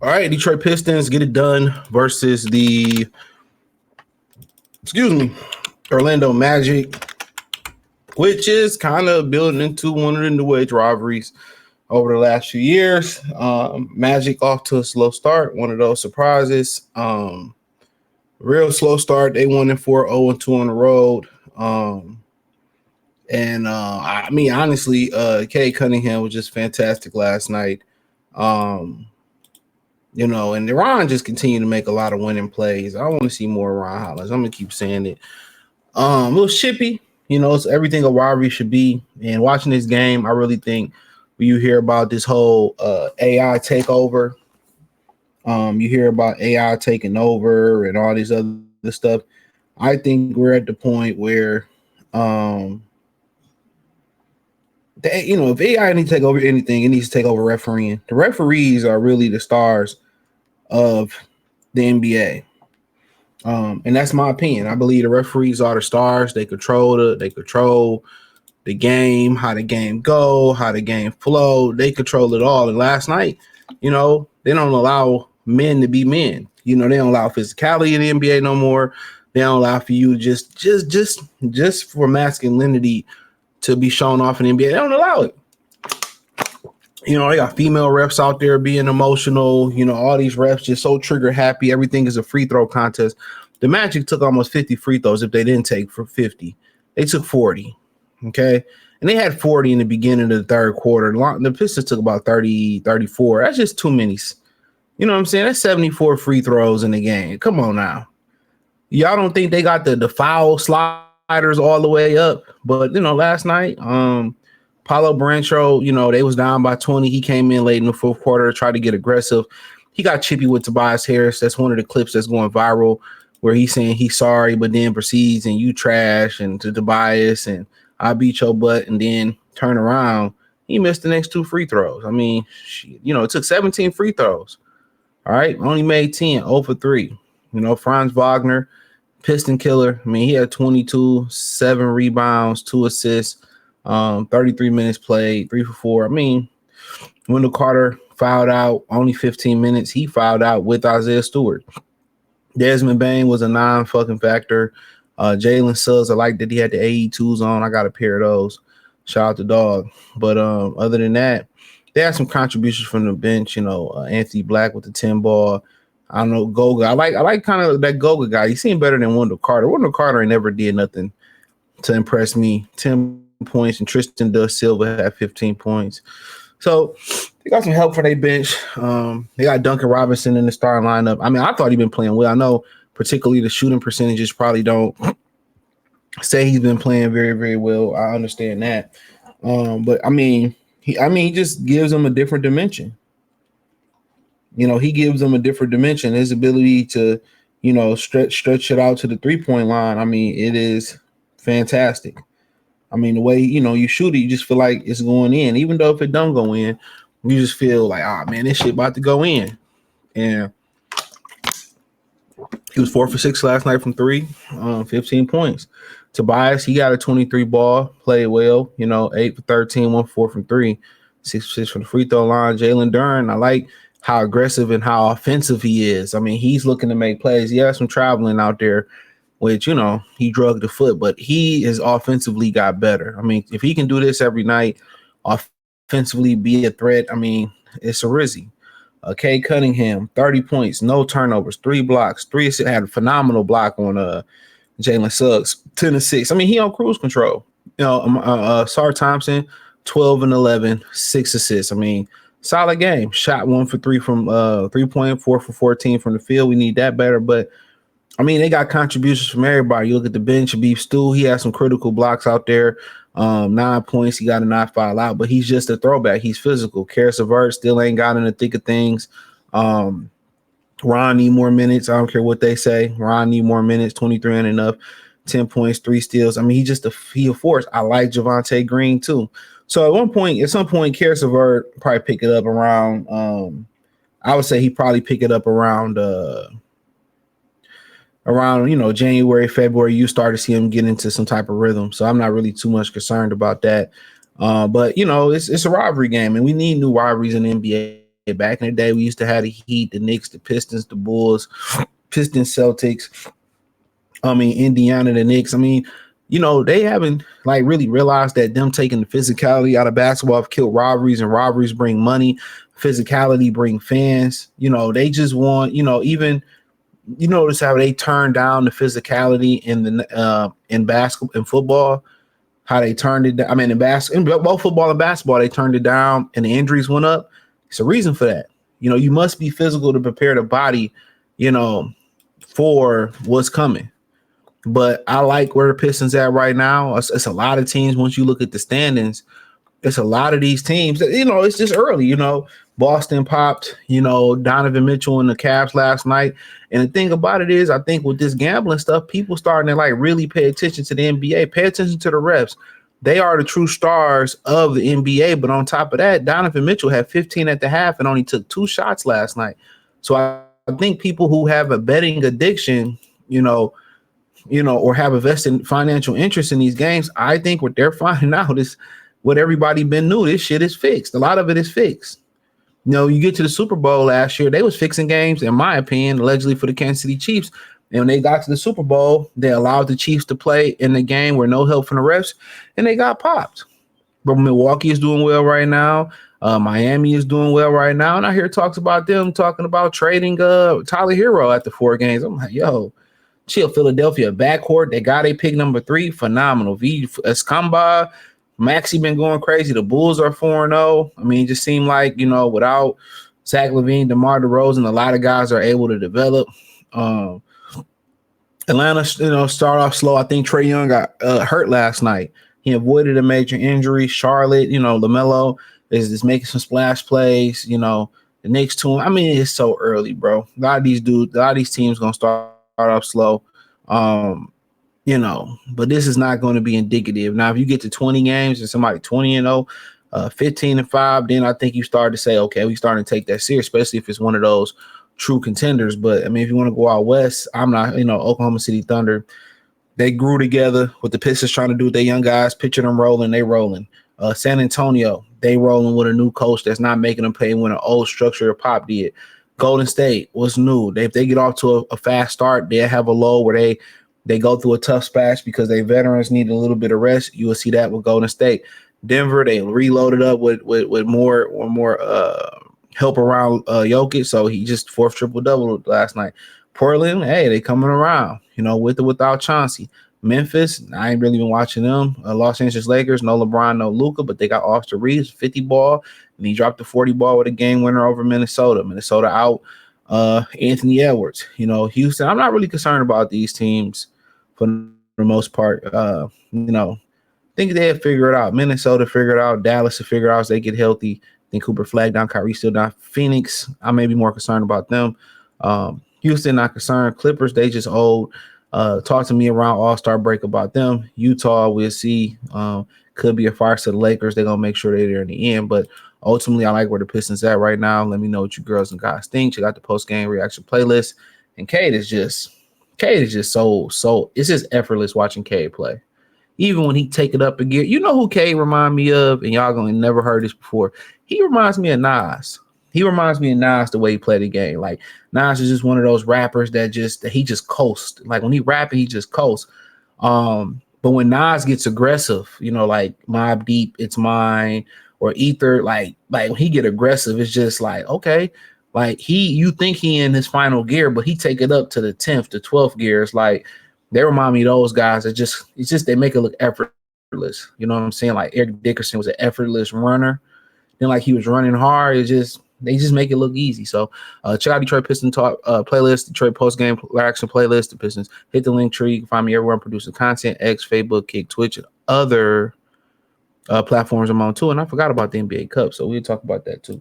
All right, Detroit Pistons get it done versus the Orlando Magic, which is kind of building into one of the new age rivalries over the last few years. Magic off to a slow start, one of those surprises. Real slow start. They 1-4, 0-2 on the road. I mean, honestly, Kay Cunningham was just fantastic last night. And Iran just continued to make a lot of winning plays. I want to see more Iran highlights. I'm gonna keep saying it. A little shippy, it's everything a rivalry should be. And watching this game, I really think when you hear about this whole AI takeover, you hear about AI taking over and all this other stuff. I think we're at the point where, if AI needs to take over anything, it needs to take over refereeing. The referees are really the stars of the NBA. And that's my opinion. I believe the referees are the stars. They control the game, how the game go, how the game flow. They control it all. And last night, they don't allow men to be men. They don't allow physicality in the NBA no more. They don't allow for you just for masculinity to be shown off in the NBA. They don't allow it. They got female refs out there being emotional. All these refs just so trigger happy. Everything is a free throw contest. The Magic took almost 50 free throws if they didn't take for 50. They took 40. Okay. And they had 40 in the beginning of the third quarter. The Pistons took about 30, 34. That's just too many. You know what I'm saying? That's 74 free throws in the game. Come on now. Y'all don't think they got the foul sliders all the way up. But, last night, Paolo Brancho, they was down by 20. He came in late in the fourth quarter to try to get aggressive. He got chippy with Tobias Harris. That's one of the clips that's going viral where he's saying he's sorry, but then proceeds and you trash and to Tobias and I beat your butt and then turn around. He missed the next 2 free throws. I mean, it took 17 free throws. All right. Only made 10, 0 for 3. Franz Wagner, Piston killer. I mean, he had 22, 7 rebounds, 2 assists. 33 minutes played, 3 for 4. I mean, Wendell Carter fouled out, only 15 minutes. He fouled out with Isaiah Stewart. Desmond Bain was a non-fucking factor. Jalen Suggs, I like that he had the AE2s on. I got a pair of those. Shout out to Dog. But other than that, they had some contributions from the bench. Anthony Black with the 10 ball. I don't know, Goga. I like kind of that Goga guy. He seemed better than Wendell Carter. Wendell Carter ain't never did nothing to impress me. 10 points, and Tristan Da Silva had 15 points. So they got some help for their bench. They got Duncan Robinson in the starting lineup. I mean, I thought he'd been playing well. I know particularly the shooting percentages probably don't say he's been playing very, very well. I understand that. But I mean, he just gives them a different dimension. He gives them a different dimension. His ability to, stretch it out to the 3-point line. I mean, it is fantastic. I mean, the way, you shoot it, you just feel like it's going in. Even though if it don't go in, you just feel like, man, this shit about to go in. And he was 4 for 6 last night from 3, 15 points. Tobias, he got a 23 ball, played well, 8 for 13, 1 for 4 from 3, 6 for 6 from the free throw line. Jalen Duren, I like how aggressive and how offensive he is. I mean, he's looking to make plays. He has some traveling out there, which, he drugged the foot, but he has offensively got better. I mean, if he can do this every night, offensively be a threat, I mean, it's a Rizzy. Kay Cunningham, 30 points, no turnovers, 3 blocks, 3 assists, had a phenomenal block on Jalen Suggs, 10 and 6. I mean, he on cruise control. Sar Thompson, 12 and 11, 6 assists. I mean, solid game. Shot 1 for 3 from 3-point, 4 for 14 from the field. We need that better, but I mean, they got contributions from everybody. You look at the bench, Beef Stew, he has some critical blocks out there. 9 points, he got a 9 foul out, but he's just a throwback. He's physical. Karis LeVert still ain't got in the thick of things. Ron need more minutes. I don't care what they say. Ron need more minutes. 23 ain't enough. 10 points, 3 steals. I mean, he a force. I like Javonte Green too. So at some point, Karis LeVert probably pick it up around. I would say he probably pick it up around January, February. You start to see him get into some type of rhythm. So I'm not really too much concerned about that. But it's a rivalry game, and we need new rivalries in the NBA. Back in the day, we used to have the Heat, the Knicks, the Pistons, the Bulls, Pistons, Celtics. I mean, Indiana, the Knicks. I mean, they haven't like really realized that them taking the physicality out of basketball have killed rivalries, and rivalries bring money. Physicality bring fans. They just want, even you notice how they turned down the physicality in basketball and football. How they turned it down. I mean, in both football and basketball, they turned it down, and the injuries went up. It's a reason for that. You must be physical to prepare the body, for what's coming. But I like where the Pistons at right now. It's a lot of teams. Once you look at the standings, it's a lot of these teams that, it's just early. Boston popped, Donovan Mitchell and the Cavs last night. And the thing about it is, I think with this gambling stuff, people starting to like really pay attention to the NBA, pay attention to the refs. They are the true stars of the NBA. But on top of that, Donovan Mitchell had 15 at the half and only took 2 shots last night. So I think people who have a betting addiction, or have a vested financial interest in these games, I think what they're finding out is what everybody been knew. This shit is fixed. A lot of it is fixed. You get to the Super Bowl last year, they was fixing games, in my opinion, allegedly for the Kansas City Chiefs. And when they got to the Super Bowl, they allowed the Chiefs to play in the game with no help from the refs, and they got popped. But Milwaukee is doing well right now. Miami is doing well right now. And I hear talks about them talking about trading Tyler Hero after 4 games. I'm like, yo, chill. Philadelphia backcourt. They got a pick number 3. Phenomenal. V Escamba. Maxey been going crazy. The Bulls are 4-0. I mean, it just seemed like, without Zach LaVine, DeMar DeRozan, a lot of guys are able to develop. Atlanta, start off slow. I think Trae Young got hurt last night. He avoided a major injury. Charlotte, LaMelo is making some splash plays. The Knicks too. I mean, it's so early, bro. A lot of these teams gonna start off slow. But this is not going to be indicative. Now, if you get to 20 games and somebody 20-0, 15-5, then I think you start to say, okay, we starting to take that serious, especially if it's one of those true contenders. But I mean, if you want to go out west, I'm not, Oklahoma City Thunder, they grew together with the Pistons trying to do with their young guys, pitching them rolling, they rolling. San Antonio, they rolling with a new coach that's not making them pay when an old structure Pop did. Golden State was new. If they get off to a fast start, they have a low where they go through a tough splash because they veterans need a little bit of rest. You will see that with Golden State. Denver, they reloaded up with more help around Jokic, so he just 4th triple-double last night. Portland, hey, they coming around, with or without Chauncey. Memphis, I ain't really been watching them. Los Angeles Lakers, no LeBron, no Luka, but they got Austin Reeves, 50 ball, and he dropped the 40 ball with a game winner over Minnesota. Minnesota out Anthony Edwards. Houston, I'm not really concerned about these teams for the most part. Think they'll figure it out. Minnesota figure it out. Dallas will figure it out as they get healthy. I think Cooper flagged down, Kyrie still down. Phoenix, I may be more concerned about them. Houston, not concerned. Clippers, they just old. Talk to me around All-Star break about them. Utah, we'll see. Could be a fire to the Lakers. They're going to make sure they're there in the end. But ultimately, I like where the Pistons at right now. Let me know what you girls and guys think. Check out the post-game reaction playlist. And Cade is just so it's just effortless watching Cade play. Even when he take it up again. You know who Cade remind me of? And y'all gonna never heard this before. He reminds me of Nas. He reminds me of Nas the way he played the game. Like Nas is just one of those rappers that he just coasts. Like when he rapping, he just coasts. But when Nas gets aggressive, like Mobb Deep, It's Mine, or Ether, like when he get aggressive, it's just like, okay. Like you think he in his final gear, but he take it up to the 10th to 12th gear. It's like they remind me of those guys that they make it look effortless. You know what I'm saying? Like Eric Dickerson was an effortless runner. Then like he was running hard. They just make it look easy. So check out Detroit Pistons talk playlist, Detroit post game action playlist. The Pistons, hit the link tree. You can find me everywhere I'm producing content: X, Facebook, Kick, Twitch, and other platforms I'm on too. And I forgot about the NBA Cup, so we'll talk about that too.